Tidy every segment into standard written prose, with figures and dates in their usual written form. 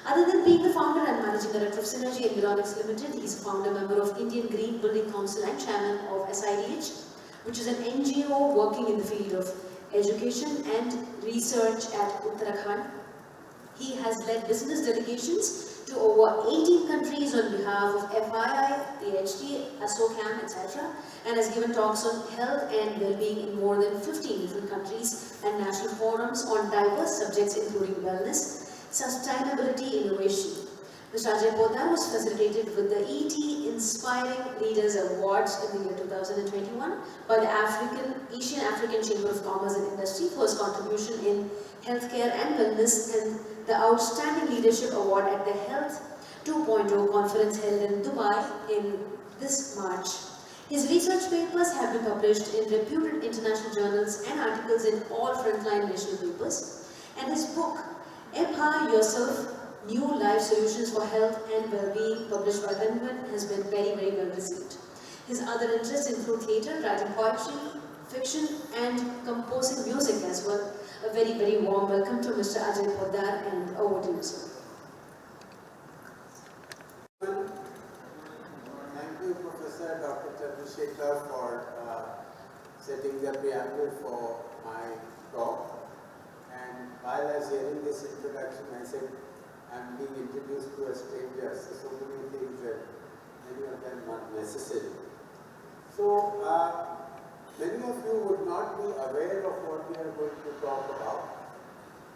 Other than being the founder and managing director of Syenergy Environics Ltd, he is a founder member of Indian Green Building Council and chairman of SIDH, which is an NGO working in the field of education and research at Uttarakhand. He has led business delegations to over 18 countries on behalf of FII, PhD, ASSOCHAM, etc. and has given talks on health and well-being in more than 15 different countries and national forums on diverse subjects including wellness, sustainability, innovation. Mr. Ajay Poddar was facilitated with the ET Inspiring Leaders Awards in the year 2021 by the Asian African Chamber of Commerce and Industry for his contribution in healthcare and wellness, and the Outstanding Leadership Award at the Health 2.0 conference held in Dubai in this March. His research papers have been published in reputed international journals and articles in all frontline national papers, and his book, Empower Yourself, New Life Solutions for Health and Well-being, published by Penguin, has been very, very well received. His other interests include theatre, writing poetry, fiction, and composing music as well. A very, very warm welcome to Mr. Ajay Poddar, and over to you, sir. Thank you, Professor Dr. Chandrasekhar, for setting the preamble for my talk. And while I was hearing this introduction, I said, I'm being introduced to a stranger, so many things that many of them not necessary. So, many of you would not be aware of what we are going to talk about,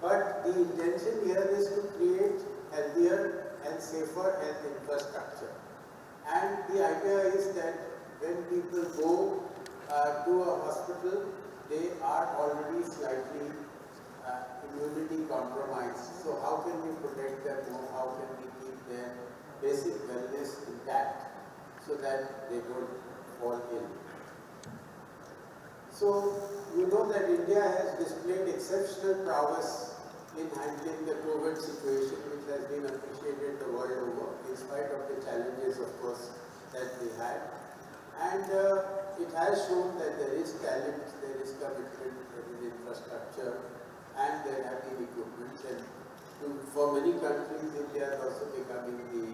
but the intention here is to create healthier and safer health infrastructure. And the idea is that when people go to a hospital, they are already slightly immunity compromised. So how can we protect them more? How can we keep their basic wellness intact so that they don't fall ill? So you know that India has displayed exceptional prowess in handling the COVID situation, which has been appreciated the world over, in spite of the challenges, of course, that we had. And it has shown that there is talent, there is commitment, there is infrastructure, and there have been equipment. And for many countries, India is also becoming the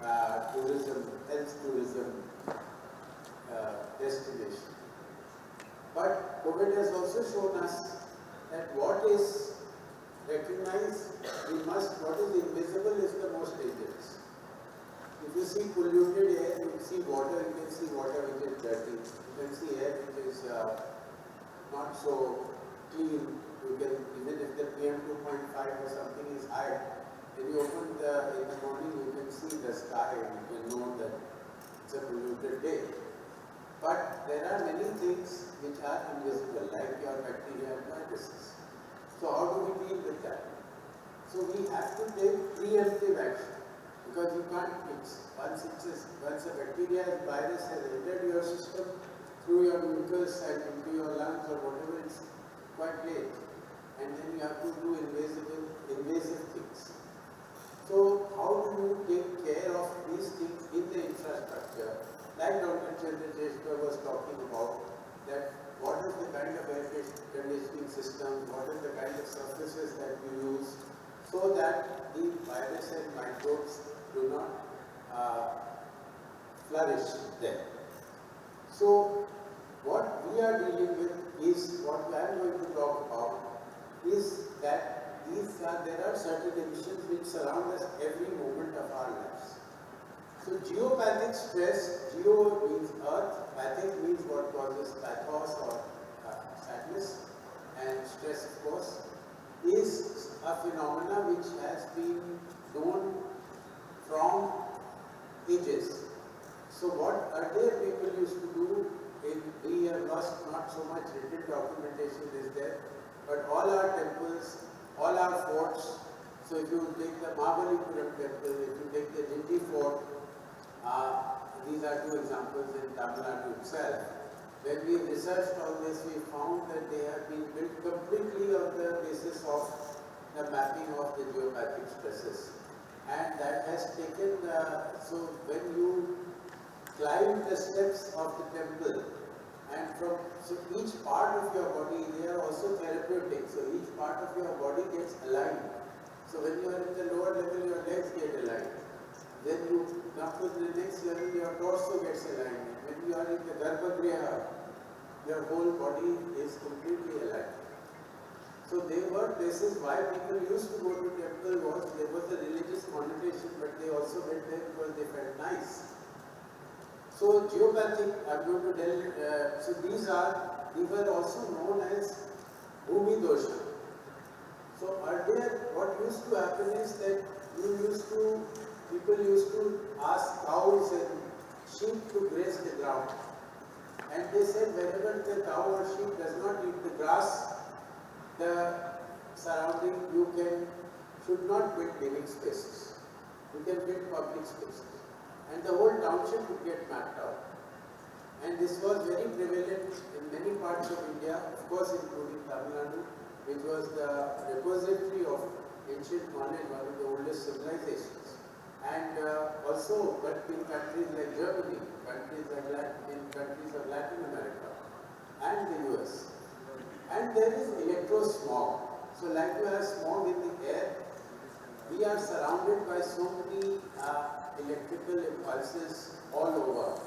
health tourism destination. But COVID has also shown us that what is recognized, what is invisible is the most dangerous. If you see polluted air, you can see water, you can see water which is dirty. You can see air which is not so clean. You can, even if the PM 2.5 or something is high, when you open in the morning, you can see the sky and you can know that it's a polluted day. But there are many things which are invisible, like your bacteria and viruses. So how do we deal with that? So we have to take preemptive action, because you can't fix. Once a bacteria and virus has entered your system through your mucus and into your lungs or whatever, it's quite late. And then you have to do invasive things. So how do you take care of these things in the infrastructure? Like Dr. Chandrasekhar was talking about, that what is the kind of air conditioning system, what is the kind of surfaces that you use, so that the virus and microbes do not flourish there. So what we are dealing with is, what I am going to talk about, is that there are certain emissions which surround us every moment of our lives. So geopathic stress, geo means earth, pathic means what causes pathos or sadness, and stress, of course, is a phenomena which has been known from ages. So what earlier people used to do, we have lost not so much written documentation is there, but all our temples, all our forts, so if you take the Mahabalipuram temple, if you take the Jinji fort, these are two examples in Tamil Nadu itself. When we researched all this, we found that they have been built completely on the basis of the mapping of the geopathic stresses. And that has taken, so when you climb the steps of the temple, and so each part of your body, they are also therapeutic, so each part of your body gets aligned. So when you are in the lower level, your legs get aligned. Then you come to the next level, your torso gets aligned. When you are in the Garbhagriha, your whole body is completely aligned. So there were places why people used to go to temple was there was a religious connotation, but they also went there because they felt nice. So geopathic, I'm going to tell, so these were also known as Bhumi Dosha. So earlier what used to happen is that people used to ask cows and sheep to graze the ground. And they said wherever the cow or sheep does not eat the grass, the surrounding should not build living spaces. You can build public spaces. And the whole township would get mapped out. And this was very prevalent in many parts of India, of course including Tamil Nadu, which was the repository of ancient knowledge, one of the oldest civilizations. And also, but in countries like Germany, in countries of Latin America, and the US. And there is electro-smog. So like you have smog in the air, we are surrounded by so many electrical impulses all over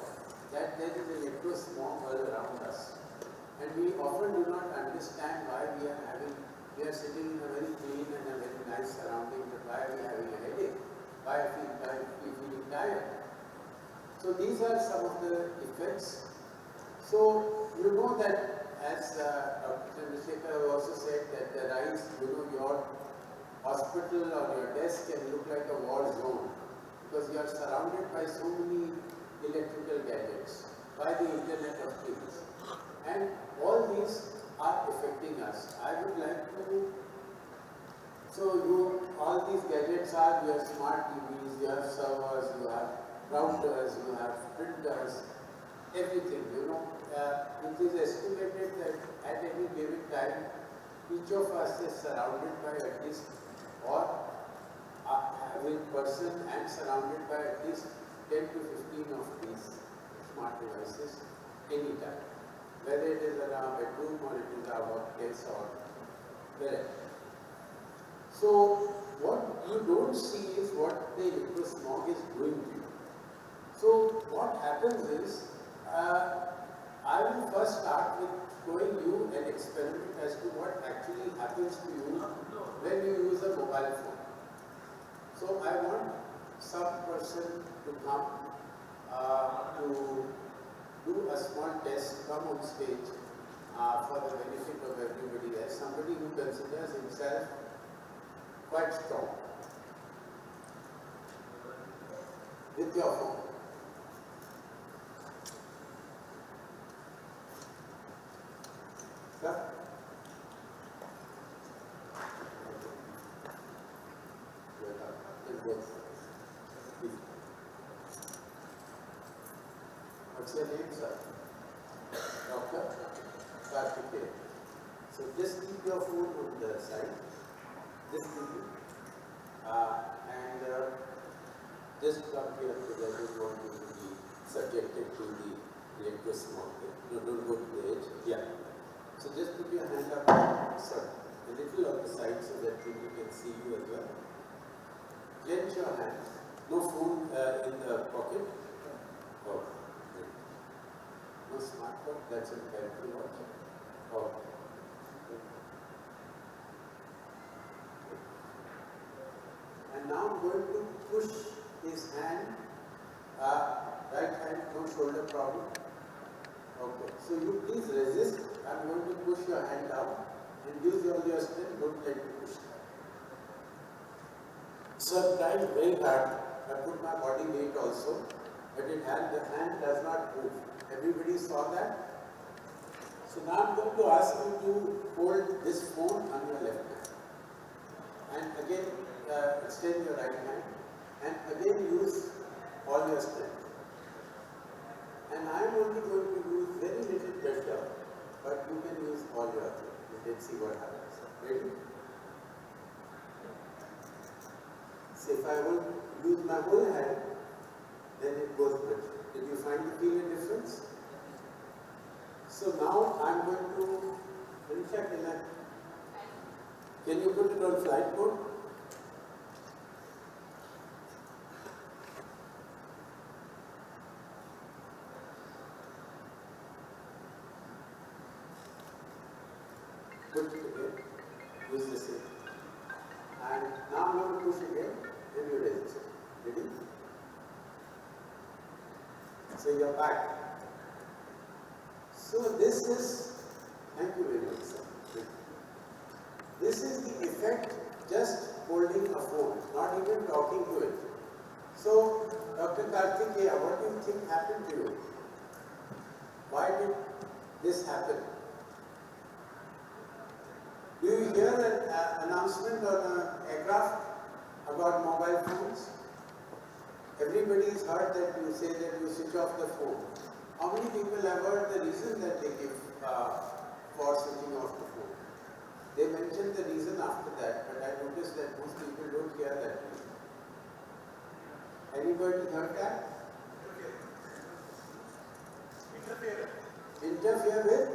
that there is electro-smog all around us. And we often do not understand why we are sitting in a very clean and a very nice surrounding, but why are we having a headache? Why are we feeling tired? So these are some of the effects. So you know that as Dr. Chandrasekhar also said that the rise, your hospital or your desk can look like a war zone because you are surrounded by so many electrical gadgets, by the Internet of Things. And all these are affecting us. I would like to, all these gadgets are, you have smart TVs, you have servers, you have routers, you have printers, everything, it is estimated that at any given time, each of us is surrounded by at least, or having person and surrounded by at least 10 to 15 of these smart devices anytime. Whether it is in our bedroom or it is our workplace or wherever. So what you don't see is what the electro-smog is doing to you. So what happens is, I will first start with showing you an experiment as to what actually happens to you when you use a mobile phone. So I want some person to come to do a small test, come on stage for the benefit of everybody else, somebody who considers himself quite strong. With your phone. What's your name, sir? Dr. Karthikeyan. So just keep your phone on the side. Just keep it. And just come here because I don't want you to be subjected to the electro-smog. No, don't go to the edge. Yeah. So just put your hand up, sir, a little on the side so that people can see you as well. Clench your hands. No phone in the pocket. Oh, great. No smartphone. That's a battery watch. Oh. And now I'm going to push his hand, right hand, no shoulder problem. Okay, so you please resist. I'm going to push your hand down and use all your strength, don't let me push down. So I'm trying very hard. I put my body weight also, but the hand does not move. Everybody saw that? So now I'm going to ask you to hold this phone on your left hand. And again, extend your right hand. And again use all your strength. And I'm only going to use very little pressure, but you can use all your strength. You can see what happens. Ready? So if I want to use my whole hand, then it goes better. Did you feel a difference? So now I'm going to, can you put it on flight mode? use the same. And now I'm going to push again and you raise it. Ready? So you're back. So this is, thank you very much, sir. This is the effect just holding a phone, not even talking to it. So, Dr. Karthikeya, what do you think happened to you? Why did this happen? Do you hear an announcement on an aircraft about mobile phones? Everybody's heard that you say that you switch off the phone. How many people have heard the reason that they give for switching off the phone? They mentioned the reason after that, but I noticed that most people don't hear that reason. Anybody heard that? Interfere with?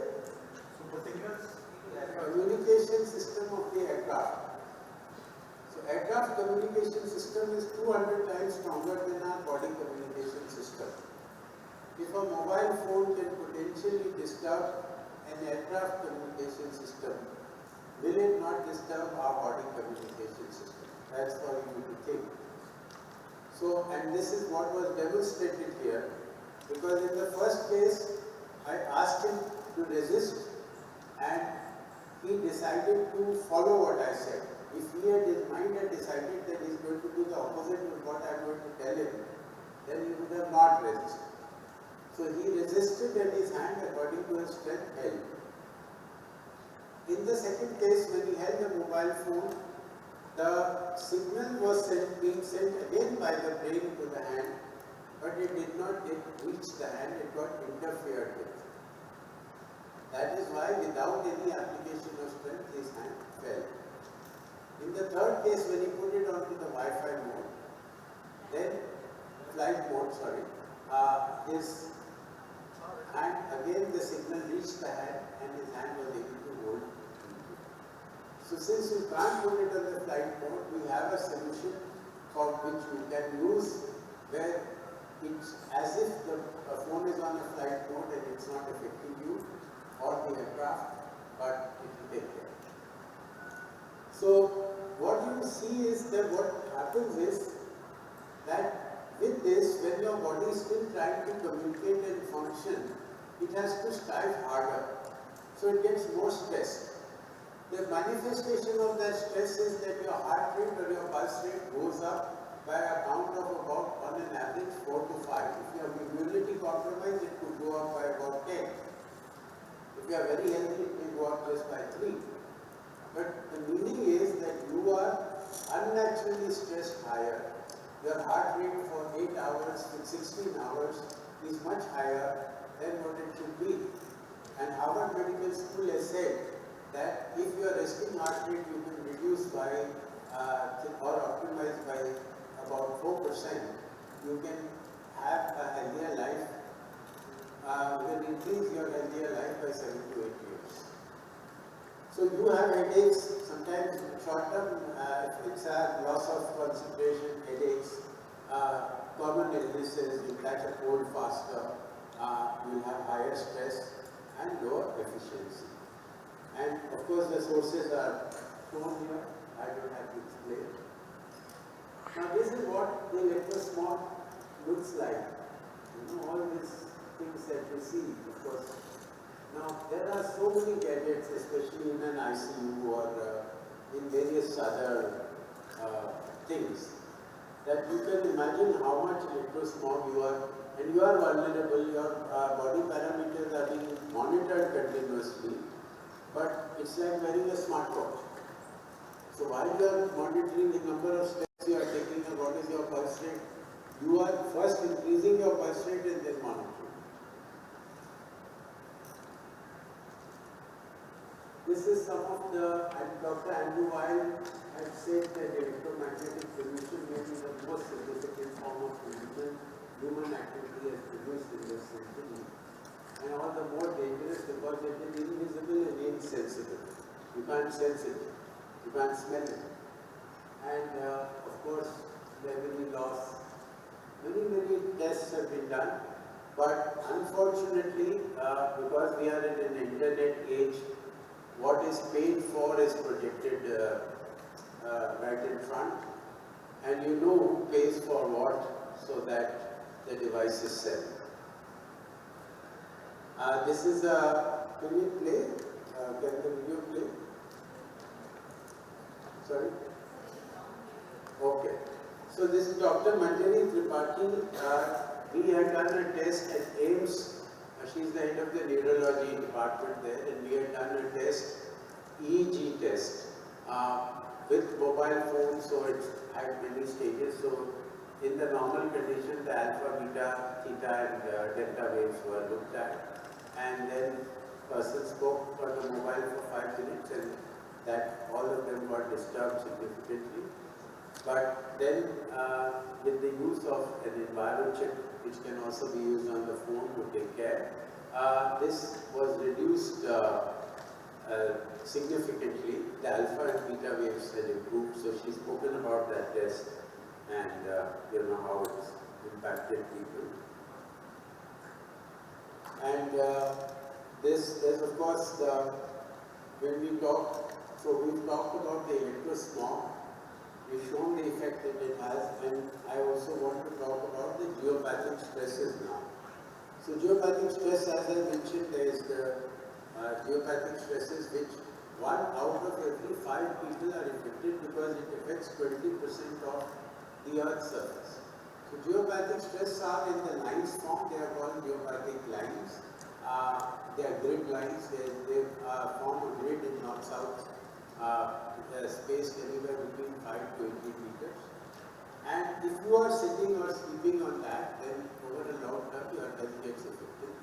Communication system of the aircraft. So aircraft communication system is 200 times stronger than our body communication system. If a mobile phone can potentially disturb an aircraft communication system, will it not disturb our body communication system? That's for you to think. So, and this is what was demonstrated here, because in the first case, I asked him to resist and he decided to follow what I said. If he had his mind had decided that he is going to do the opposite of what I am going to tell him, then he would have not resisted. So he resisted and his hand, according to his strength, held. In the second case, when he held the mobile phone, the signal was being sent again by the brain to the hand, but it did not reach the hand, it got interfered with. That is why, without any application of strength, his hand fell. In the third case, when he put it onto the Wi-Fi mode, then flight mode, his hand, again the signal reached the hand and his hand was able to hold. So since you can't put it on the flight mode, we have a solution for which you can use where it's as if the phone is on a flight mode and it's not affecting you or the aircraft, but it will take care. So what you see is that what happens is that with this, when your body is still trying to communicate and function, it has to strive harder. So it gets more stressed. The manifestation of that stress is that your heart rate or your pulse rate goes up by a count of about, on an average, 4 to 5. If you have immunity compromised, it could go up by about 10. If you are very healthy, it may go up just by 3. But the meaning is that you are unnaturally stressed higher. Your heart rate for 8 hours with 16 hours is much higher than what it should be. And Harvard Medical School has said that if your resting heart rate you can reduce by or optimize by about 4%, you can have a healthier life, you can increase your healthier life by 7 to 8 years. So you have headaches, sometimes short-term effects are loss of concentration, headaches, common illnesses, you catch a cold faster, you will have higher stress and lower efficiency. And of course the sources are shown here, I don't have to explain. Now this is what the electrosmog looks like. You know, all these things that you see, of course. Now there are so many gadgets, especially in an ICU or in various other things, that you can imagine how much electrosmog you are, and you are vulnerable, your body parameters are being monitored continuously. But it's like wearing a smartwatch. So while you are monitoring the number of steps you are taking and what is your pulse rate, you are first increasing your pulse rate and then monitoring. This is some of the, and Dr. Andrew Weil had said that electromagnetic pollution may be the most significant form of pollution human activity has produced in this century. And all the more dangerous because it is invisible and insensible. You can't sense it, you can't smell it. And of course, memory loss. Many tests have been done, but unfortunately, because we are in an internet age, what is paid for is projected right in front, and you know who pays for what, so that the device is set. This is a, can we play? Can the video play? Sorry? Okay. So this is Dr. Manjari Tripathi. We had done a test at AIMS. She's the head of the neurology department there, and we had done a test, EEG test, with mobile phone, so it had many stages. So in the normal condition, the alpha, beta, theta and delta waves were looked at, and then person spoke on the mobile for 5 minutes, and that all of them got disturbed significantly. But then with the use of an environment chip, which can also be used on the phone to take care, this was reduced significantly. The alpha and beta waves had improved, so she's spoken about that test and you know how it's impacted people. And there's of course when we talk, so we've talked about the electrosmog. We've shown the effect that it has, and I also want to talk about the geopathic stresses now. So geopathic stress, as I mentioned, there is the geopathic stresses which 1 out of every 5 people are affected because it affects 20% of the Earth's surface. So geopathic stress are in the lines form. They are called geopathic lines. They are grid lines. They form a grid in north-south. Spaced anywhere between 5 to 80 meters. And if you are sitting or sleeping on that, then over a long term your health gets affected.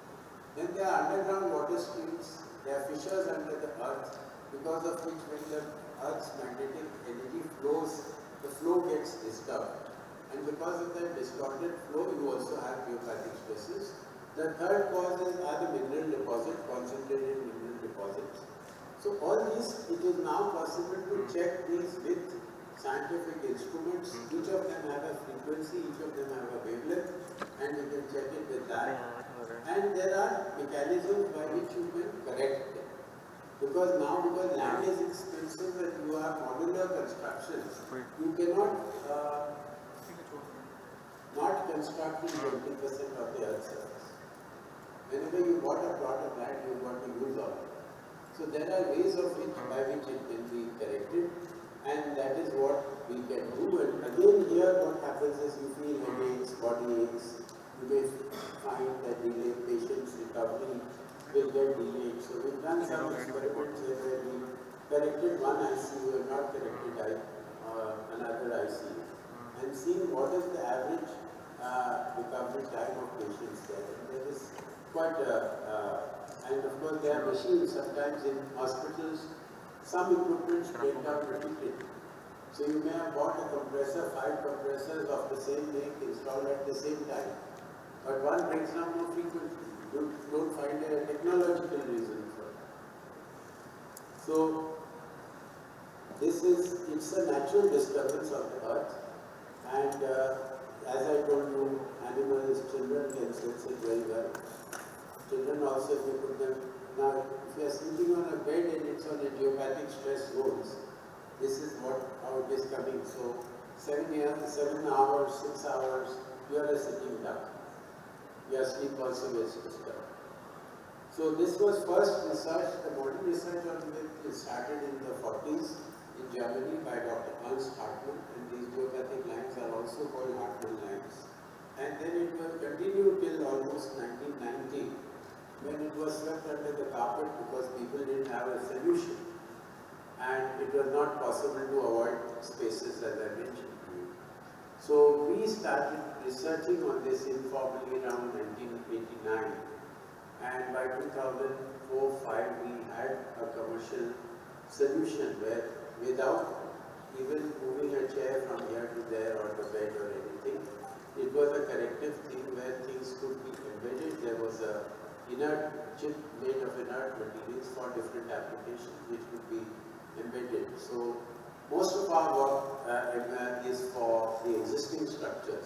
Then there are underground water streams, there are fissures under the earth, because of which when the earth's magnetic energy flows, the flow gets disturbed. And because of that distorted flow, you also have geopathic stresses. The third causes are the mineral deposit, concentrated mineral deposits. So all these, it is now possible to check these with scientific instruments. Each of them have a frequency, each of them have a wavelength, and you can check it with that. And there are mechanisms by which you can correct it. Because land is expensive and you have modular construction, you cannot not construct in 20% of the earth's surface. Whenever you bought a plot of land, you want to use all of it. So there are ways of which by which it can be corrected, and that is what we can do. And again here what happens is you feel headaches, body aches, you may find that delayed patients' recovery will get delayed. So we've done some experiments where we corrected one ICU and not corrected another ICU, and seen what is the average recovery time of patients there. And there is quite and of course there are machines sometimes in hospitals. Some equipment break down repeatedly. So you may have bought a compressor, 5 compressors of the same make installed at the same time. But one breaks down more frequently. You don't find a technological reason for it. So it's a natural disturbance of the earth. And as I told you, animals, children can sense it very well. Children also, if you put them, now if you are sleeping on a bed and it's on a geopathic stress zones, this is how it is coming. So 7 hours, 6 hours, you are sitting down. Your sleep also gets disturbed. So this was first research, the modern research on it started in the 40s in Germany by Dr. Ernst Hartmann, and these geopathic lines are also called Hartmann lines. And then it will continue till almost 1990. When it was swept under the carpet because people didn't have a solution, and it was not possible to avoid spaces as I mentioned to you. So we started researching on this informally around 1989, and by 2004-05 we had a commercial solution where without even moving a chair from here to there or the bed or anything, it was a corrective thing where things could be embedded. There was a inert chip made of inert materials for different applications which could be embedded. So most of our work is for the existing structures,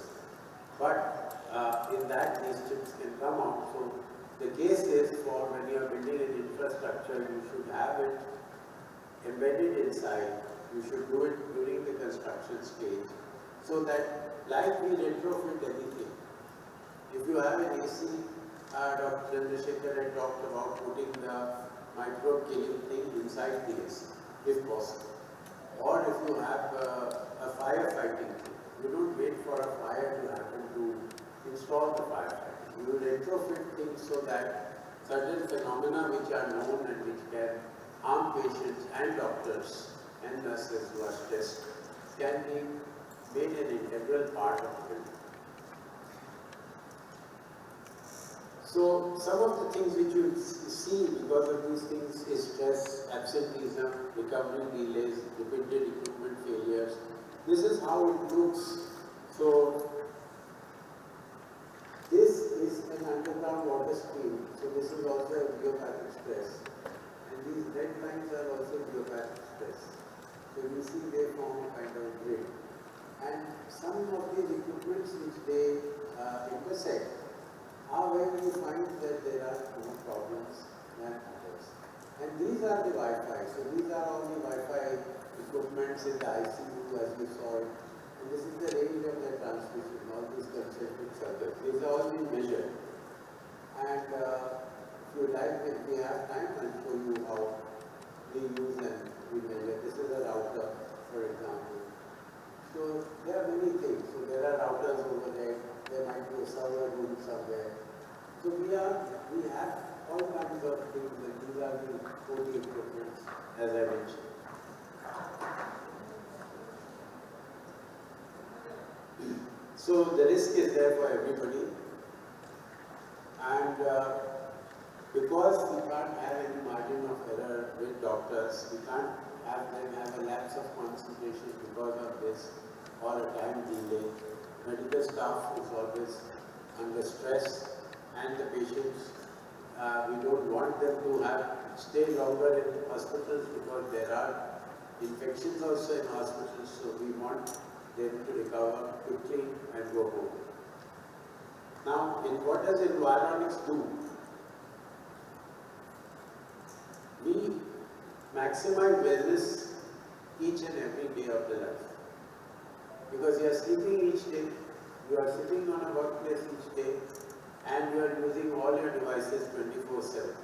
but in that these chips can come out. So the case is for when you are building an infrastructure, you should have it embedded inside. You should do it during the construction stage, so that like we retrofit anything. If you have an AC, Dr. Chandrasekhar had talked about putting the microbe killing thing inside the AC, if possible. Or if you have a firefighting thing, you don't wait for a fire to happen to install the firefighting. You retrofit things so that certain phenomena which are known and which can harm patients and doctors and nurses who are stressed can be made an integral part of the building. So some of the things which you see because of these things is stress, absenteeism, recovery delays, repeated equipment failures. This is how it looks. So this is an underground water stream. So this is also a geopathic stress. And these red lines are also geopathic stress. So you see they form a kind of grid. And some of these equipments which they intersect are where you find that there are more problems than others. And these are the Wi-Fi. So these are all the Wi-Fi equipments in the ICU as you saw it. And this is the range of the transmission, all these concentric circuits. These are all being measured. And if you like, if we have time, I'll show you how we use and we measure. This is a router, for example. So there are many things. So there are routers over there. There might be a server room somewhere. So we have all kinds of things, and these are the OT equipment, as I mentioned. So the risk is there for everybody, and because we can't have any margin of error with doctors, we can't have them have a lapse of concentration because of this or a time delay. Medical staff is always under stress, and the patients, we don't want them to stay longer in hospitals because there are infections also in hospitals, so we want them to recover quickly and go home. Now, what does Environics do? We maximize wellness each and every day of the life. Because you are sleeping each day, you are sitting on a workplace each day, and you are using all your devices 24/7.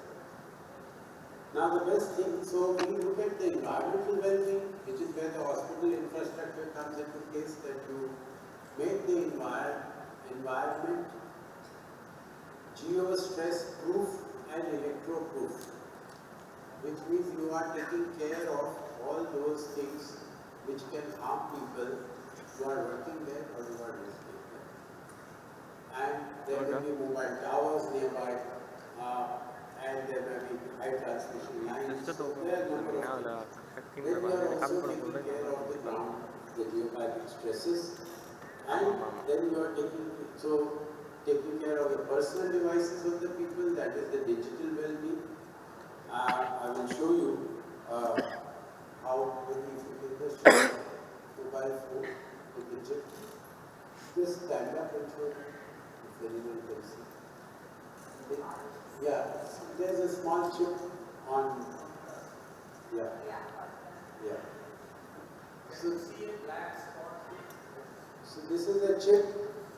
Now the best thing, so we look at the environmental well-being, which is where the hospital infrastructure comes into place, that you make the environment geo-stress proof and electro-proof, which means you are taking care of all those things which can harm people who are working there or who are listening there. And there will be mobile towers nearby, and there may be high transmission lines. So there are a number of things. Then we are also taking care of the ground, the geopathic stresses, and then you are taking care of the personal devices of the people, that is the digital well-being. I will show you how, maybe if you can just show mobile phone with the chip. Just stand up and show if anyone can see. Yeah, there's a small chip on, yeah. So this is a chip.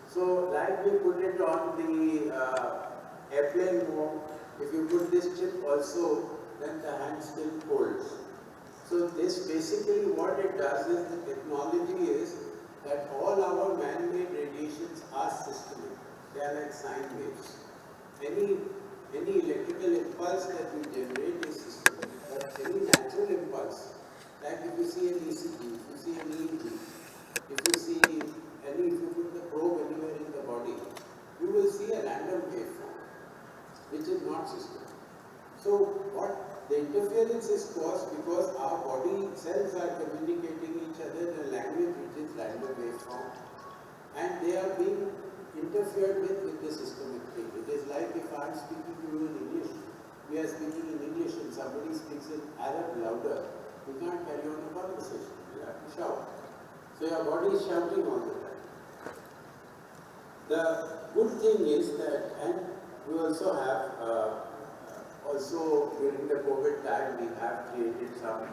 So like we put it on the airplane mode, if you put this chip also, then the hand still holds. So this basically what it does is, the technology is that all our man-made radiations are systemic. They are like sine waves. Any electrical impulse that we generate is systemic. But any natural impulse, like if you see an ECG, if you see an EEG, if you put the probe anywhere in the body, you will see a random waveform, which is not systemic. So what the interference is caused because our body cells are communicating each other in a language which is random waveform, and they are being interfered with the systemic thing. It is like if I am speaking to you in English, we are speaking in English and somebody speaks in Arab louder, you can't carry on a conversation, you have to shout. So your body is shouting all the time. The good thing is that, and we also have, also during the COVID time, we have created some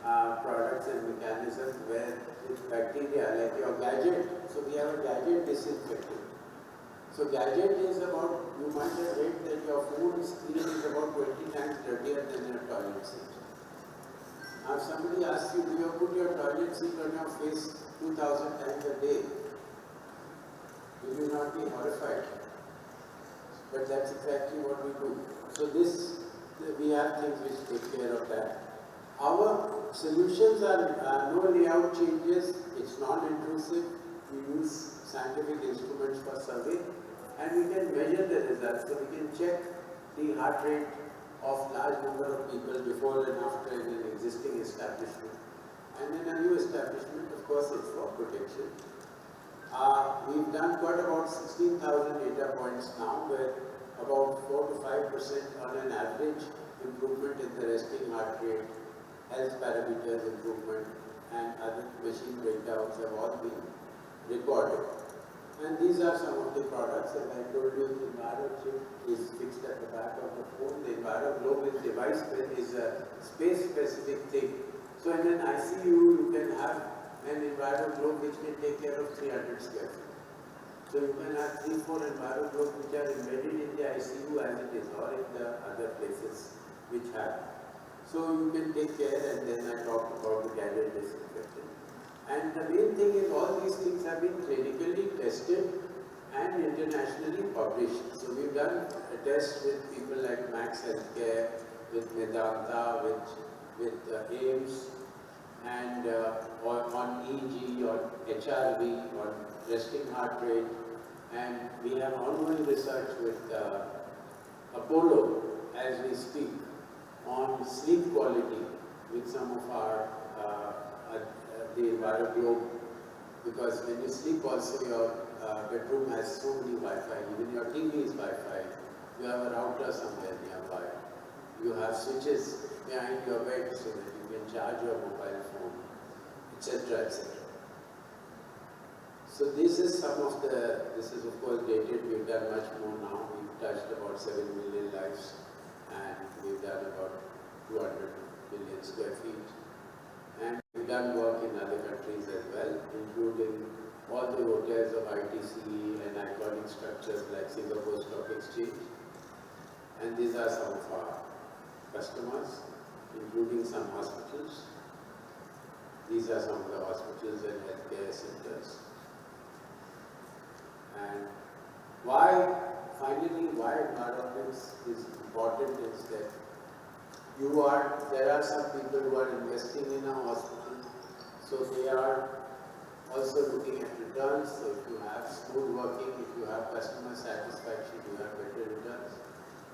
products and mechanisms where with bacteria, like your gadget. So we have a gadget disinfectant. So gadget is about, you might have read that your phone screen is about 20 times dirtier than your toilet seat. Now if somebody asks you, do you put your toilet seat on your face 2000 times a day? Will you not be horrified? But that's exactly what we do. So we have things which take care of that. Our solutions are no layout changes, it's non-intrusive, we use scientific instruments for survey, and we can measure the results. So we can check the heart rate of large number of people before and after in an existing establishment. And in a new establishment, of course, it's for protection. We've done quite about 16,000 data points now, where about 4 to 5% on an average improvement in the resting heart rate, health parameters improvement, and other machine breakdowns have all been recorded. And these are some of the products. As I told you, the Enviro chip is fixed at the back of the phone. The Enviro Globe is device is a space-specific thing. So in an ICU, you can have an Enviro Globe which can take care of 300 square feet. So you can have 3-4 Enviro Globes which are embedded in the ICU as it is, or in the other places which have. So you can take care, and then I talked about the gadget disinfectant. And the main thing is all these things have been clinically tested and internationally published. So we've done a test with people like Max Healthcare, with Medanta, with AIMS, and on EG, on HRV, on resting heart rate, and we have ongoing research with Apollo as we speak on sleep quality with some of our the Enviro Globe, because when you sleep also your bedroom has so many Wi-Fi, even your TV is Wi-Fi, you have a router somewhere nearby, you have switches behind your bed so that you can charge your mobile phone, etc., etc. So this is this is of course dated, we've done much more now, we've touched about 7 million lives, and we've done about 200 million square feet. And we've done work in other countries as well, including all the hotels of ITC and iconic structures like Singapore Stock Exchange. And these are some of our customers, including some hospitals. These are some of the hospitals and healthcare centers. And finally, why environments is important is that there are some people who are investing in a hospital, so they are also looking at returns. So if you have smooth working, if you have customer satisfaction, you have better returns.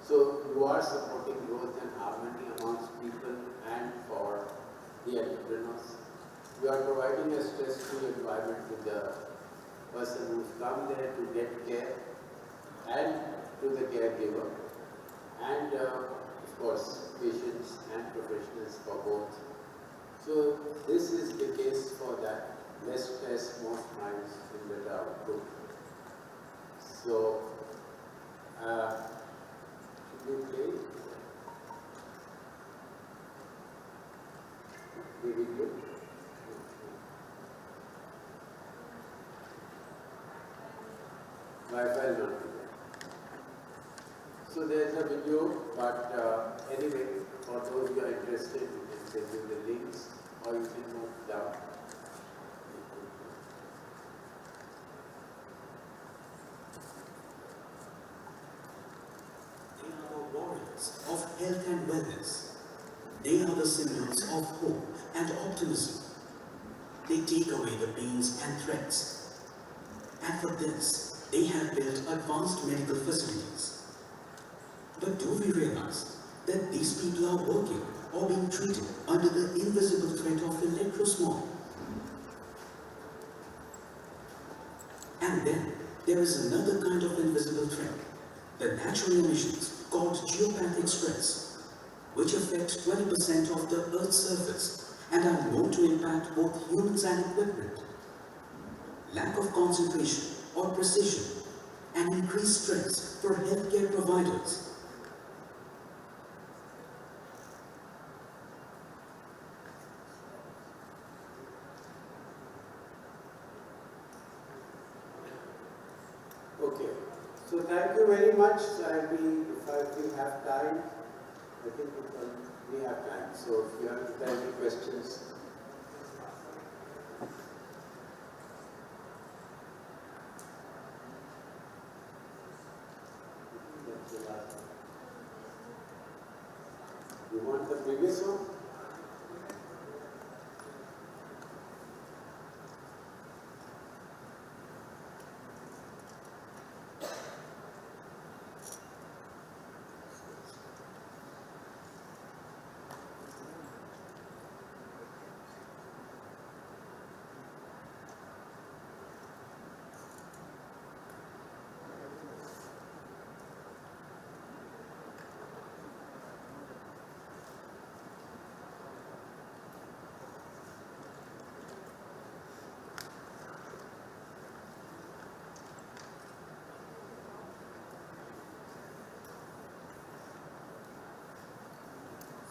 So you are supporting growth and harmony amongst people and for the entrepreneurs. You are providing a stress-free environment to the person who's come there to get care, and to the caregiver, and of course patients and professionals for both. So this is the case for that. Less stress, more smiles in the output. So should we play the video? Wi-Fi not there. So there is a video, but anyway, for those who are interested, you can send you the links, or you can move down. They are the warriors of health and wellness. They are the symbols of hope and optimism. They take away the pains and threats. And for this, they have built advanced medical facilities. But do we realize that these people are working or being treated under the invisible threat of electrosmog? And then there is another kind of invisible threat, the natural emissions called geopathic stress, which affect 20% of the Earth's surface and are known to impact both humans and equipment. Lack of concentration or precision and increased stress for healthcare providers. Okay. So thank you very much. If we have time, I think we have time. So if you have any questions. You want the previous one?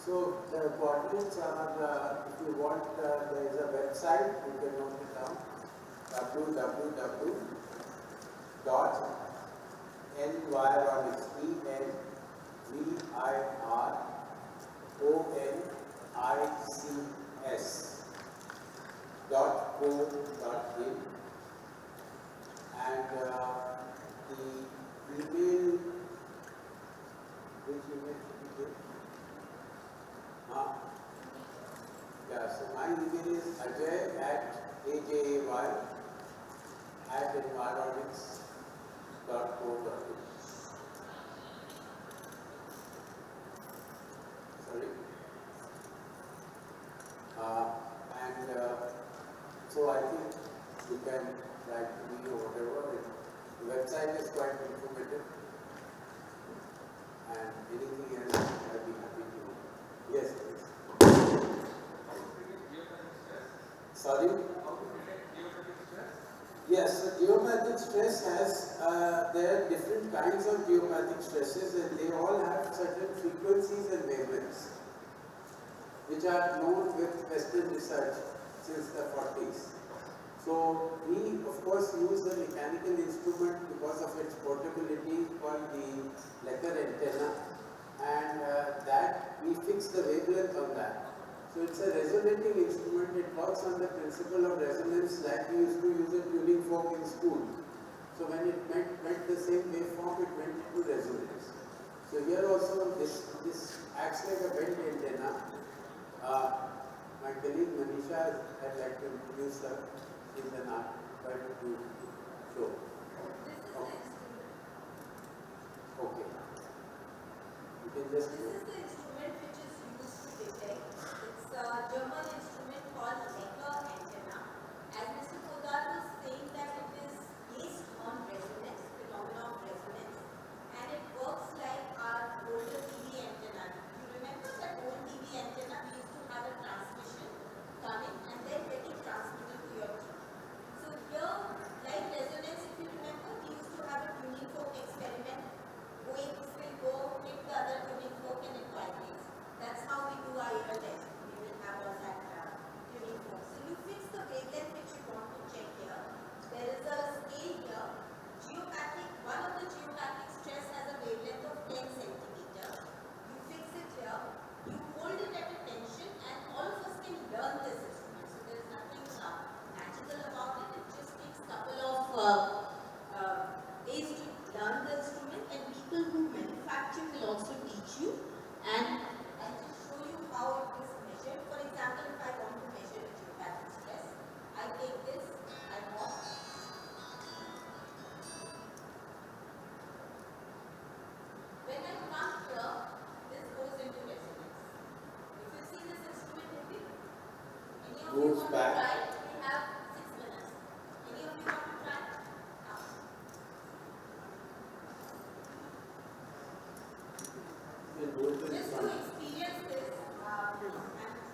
So the coordinates are, if you want, there is a website, you can note it down, www.environics, environics.co.in, and the email, which email should we give? Yeah, so my email is ajay@environics.co.in. Sorry. So I think you can write to me or whatever. The website is quite informative. And anything else, I'll be happy to. Yes, please. Sorry? Yes, so geomethic stress has, there are different kinds of geomethic stresses and they all have certain frequencies and wavelengths which are known with Western research since the 40s. So we of course use the mechanical instrument because of its portability called the Lecker antenna, and that we fix the wavelength on that. So it's a resonating instrument. It works on the principle of resonance like we used to use a tuning fork in school. So when it met the same waveform, it went into resonance. So here also this acts like a bent antenna. My colleague Manisha had like to introduce her in the night. Why don't you show? Okay. You can just. This is the instrument which is used to detect. It's a German instrument called Medicall antenna. As Mr. Poddar was saying that it is based on resonance, phenomena of resonance, and it works like our older TV antenna. You remember that old TV antenna? We used to have a transmission coming and then getting transmitted to your TV. So here, like resonance, if you remember, we used to have a tuning fork experiment. This will go, hit the other tuning fork and it vibrates. That's how we do our ear test. We will have all that tuning fork. So you fix the wavelength which you want to check here. There is a scale here. Geopathic, one of the geopathic stress has a wavelength of 10 centimeter. You fix it here. You hold it at a tension and all of us can learn this instrument. So there is nothing magical about it. It just takes a couple of days to learn the instrument, and people who manufacture will also teach you. And I'll just show you how it is measured. For example, if I want to measure a geopathic stress, I take this, I walk. When I come here, this goes into resonance. If you see this instrument moving, any of you Moves want back. to try? We have 6 minutes. Any of you want to try? Just to experience this, I'm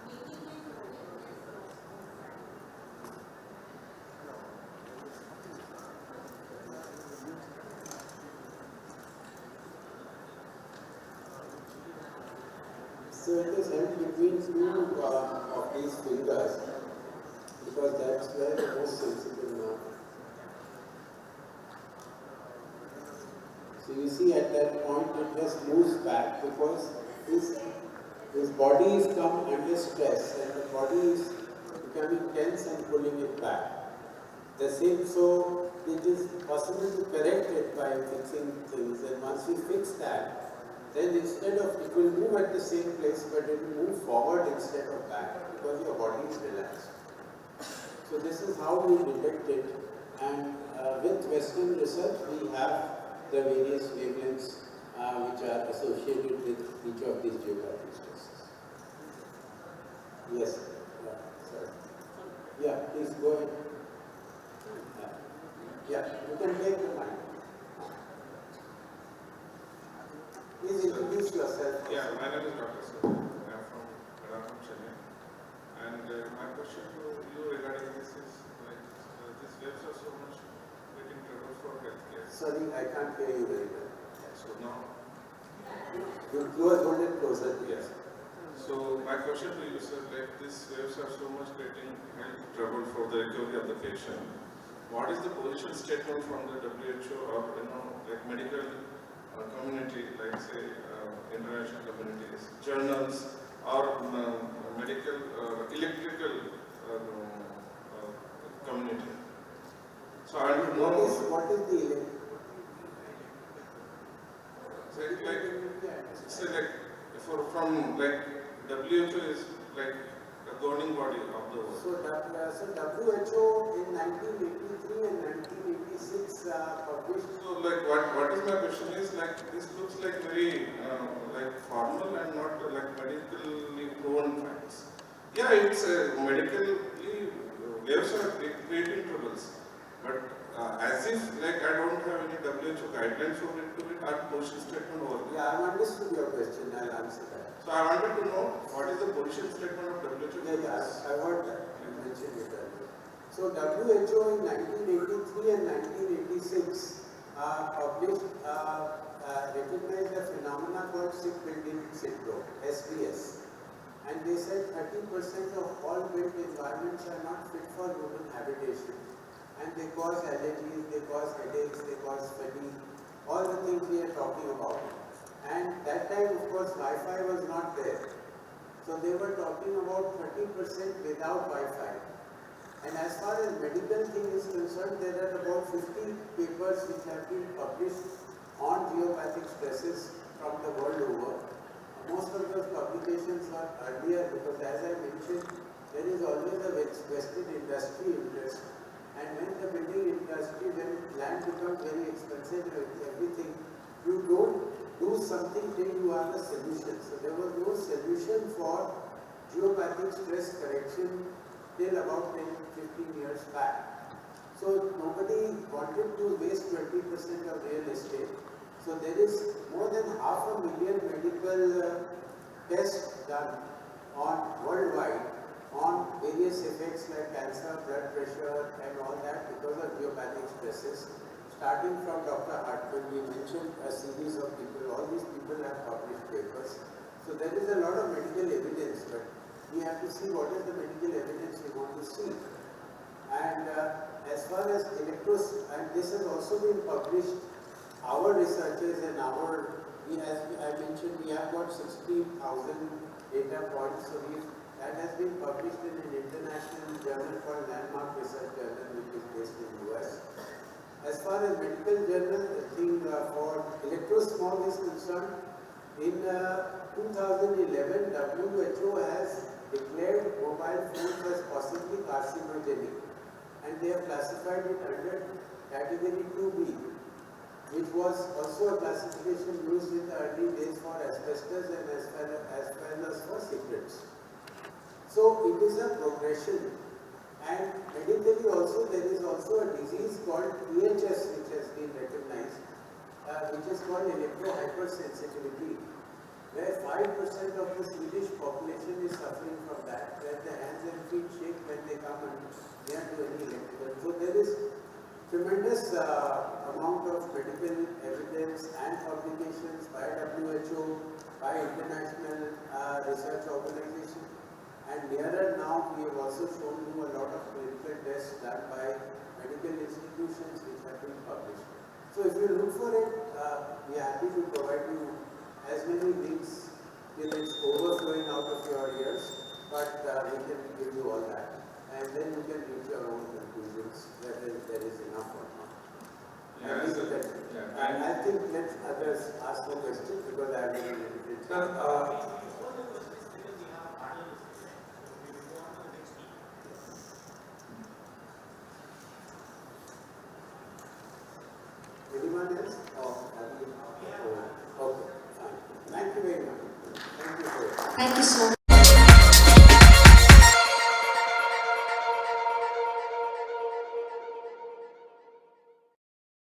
making it So it is held between two of these fingers because that's where the most sensitive nerve. So you see at that point it just moves back because his body is come under stress and the body is becoming tense and pulling it back. The same, so it is possible to correct it by fixing things, and once we fix that, then instead of, it will move at the same place but it will move forward instead of back because your body is relaxed. So this is how we detect it, and with Western research we have the various wavelengths which are associated with each of these geographic stresses. Yes, sorry. Yeah, please go ahead. Yeah, you can take the mic. Please introduce yourself. Yeah, my name is Dr. Sir. I'm from Medicall Chennai. And my question to you regarding this is, like, these waves are so much getting trouble for healthcare. Sorry, I can't hear you very well. So now, You hold it closer to yes. So my question to you, sir, like these waves are so much getting trouble for the recovery of the patient. What is the position statement from the WHO or like medical community, like say international communities, journals, or medical electrical community? So I don't know. What is the Say like from like WHO is like a governing body of the world. So WHO in 1983 and 1986 published. So like what is my question is like this looks like very like formal and not like medically proven facts. Yeah, it's medically waves are creating troubles, but as if like I don't have any WHO guidelines for it to be our position statement over. Yeah, I've understood your question. I'll answer that. So I wanted to know what is the position statement of WHO? Yeah, I heard that. You mentioned it earlier. So WHO in 1983 and 1986 published recognized a phenomena called shipbuilding syndrome, SBS. And they said 30% of all built environments are not fit for human habitation. And they cause allergies, they cause headaches, they cause fatigue, all the things we are talking about. And that time, of course, Wi-Fi was not there. So they were talking about 30% without Wi-Fi. And as far as medical thing is concerned, there are about 50 papers which have been published on geopathic stresses from the world over. Most of those publications were earlier because, as I mentioned, there is always a vested industry interest. And when the building industry, when land becomes very expensive and everything, you don't do something till you have a solution. So there was no solution for geopathic stress correction till about 10-15 years back. So nobody wanted to waste 20% of real estate. So there is more than 500,000 medical tests done worldwide on various effects like cancer, blood pressure and all that because of geopathic stresses. Starting from Dr. Hartman, we mentioned a series of people, all these people have published papers. So there is a lot of medical evidence, but we have to see what is the medical evidence we want to see. And as far as and this has also been published, our researchers and as I mentioned, we have got 60,000 data points, so that has been published in an international journal called Landmark Research Journal, which is based in the US. As far as medical journal, the thing for electrosmog is concerned, in 2011, WHO has declared mobile phones as possibly carcinogenic, and they have classified it under category 2B, which was also a classification used in the early days for asbestos and as well as for cigarettes. So it is a progression, and medically also there is also a disease called EHS which has been recognized, which is called electrohypersensitivity, where 5% of the Swedish population is suffering from that, where the hands and feet shake when they come near to any electrical. So there is tremendous amount of medical evidence and publications by WHO, by international research organizations. And nearer now, we have also shown you a lot of clinical tests done by medical institutions which have been published. So if you look for it, we are happy to provide you as many links till it's overflowing out of your ears, but we can give you all that. And then you can reach your own conclusions whether there is enough or not. Yeah, And I think let others ask the question because I have been limited. Anyone else? Oh, okay, fine. Thank you very much. Thank you for it. Thank you so much.